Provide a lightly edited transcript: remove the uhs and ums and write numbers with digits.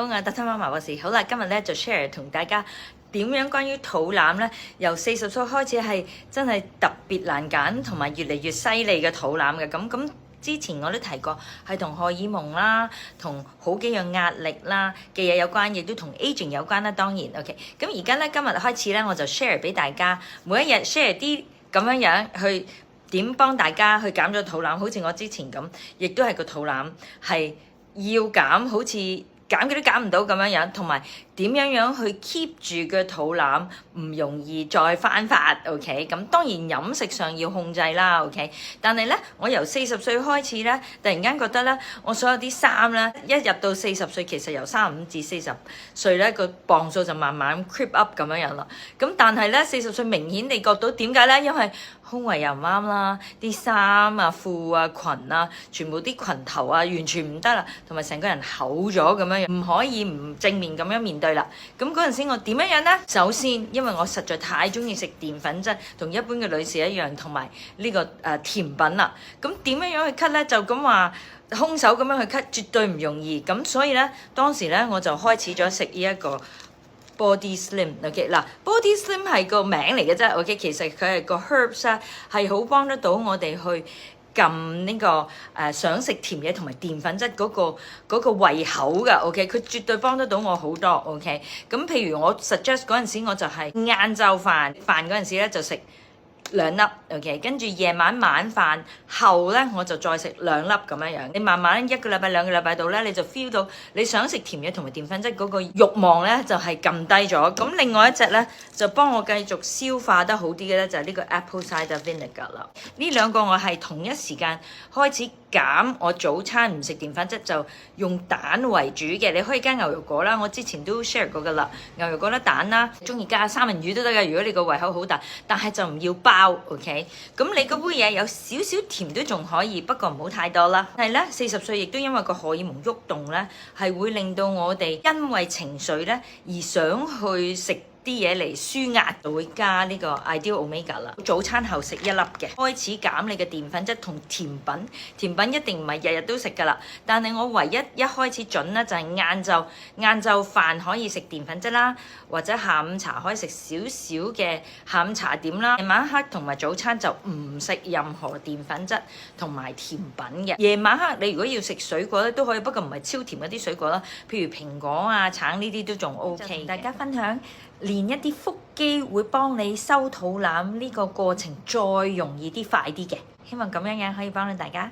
我係特特媽媽博士。好啦，今日咧就 share 同大家點樣關於肚腩咧，由40歲開始係真係特別難揀，同埋越嚟越犀利嘅肚腩嘅。咁之前我都提過，係同荷爾蒙啦，同好幾樣壓力啦嘅嘢有關，亦都同 aging 有關啦。當然 OK。咁而家咧今日開始咧，我就 share 俾大家，每一日 share 啲咁樣去點幫大家去減咗肚腩。好似我之前咁，亦都係個肚腩係要減，好似減極都減唔到咁樣，同埋點樣去 keep 住個肚腩唔容易再翻發 OK。咁當然飲食上要控制啦 OK。但係咧，我由40歲開始咧，突然間覺得咧，我所有啲衫咧，一入到40歲，其實由35至40歲咧，個磅數就慢慢 creep up 咁樣啦。咁但係咧，40歲明顯地覺到點解咧？因為胸圍又唔啱啦，啲衫啊、褲啊、裙啊，全部啲裙頭啊完全唔得啦，同埋成個人厚咗咁樣，唔可以唔正面咁樣面對啦。咁嗰陣時我點樣呢？首先，因為我實在太中意食澱粉質，同一般嘅女士一樣，同埋呢個甜品啦。咁點樣去 cut 呢？就咁話空手咁樣去 cut，絕對唔容易。咁所以呢，當時呢，我就開始咗食呢一個Body Slim，OK 嗱，Body Slim 係個名嚟嘅啫，OK，其實佢係個 herbs 啊，係好幫得到我哋去撳呢個想食甜嘢同埋澱粉質嗰個胃口㗎，OK，佢絕對幫得到我好多，OK，咁譬如我 suggest 嗰陣時，我就係晏晝飯嗰陣時咧就食2粒 ，OK， 跟住夜晚晚飯後咧，我就再食2粒咁樣。你慢慢1個禮拜、2個禮拜度咧，你就 feel 到你想食甜嘢同埋澱粉質嗰個慾望咧，就係撳低咗。咁另外一隻咧，就幫我繼續消化得好啲嘅咧，就係呢個 apple cider vinegar 啦。呢兩個我係同一時間開始減，我早餐唔食澱粉質，就用蛋為主嘅。你可以加牛油果啦，我之前都 share 過噶啦，牛油果啦、蛋啦，中意加三文魚都得嘅。如果你個胃口好大，但係就唔要包 OK。咁你嗰杯嘢有少少甜都仲可以，不過唔好太多啦。係咧，40歲亦都因為個荷爾蒙喐動咧，係會令到我哋因為情緒咧而想去食啲嘢嚟舒壓，就會加呢個 Ideal Omega 啦。早餐後食1粒嘅，開始減你嘅澱粉質同甜品。甜品一定唔係日日都食㗎啦，但係我唯一開始準咧就係晏晝飯可以食澱粉質啦，或者下午茶可以食少少嘅下午茶點啦。夜晚黑同埋早餐就唔食任何澱粉質同埋甜品嘅。夜晚黑你如果要食水果咧都可以，不過唔係超甜嗰啲水果啦，譬如蘋果啊、橙呢啲都仲 OK。大家分享練一啲腹肌會幫你收肚腩呢個過程再容易啲、快啲嘅，希望咁樣可以幫到大家。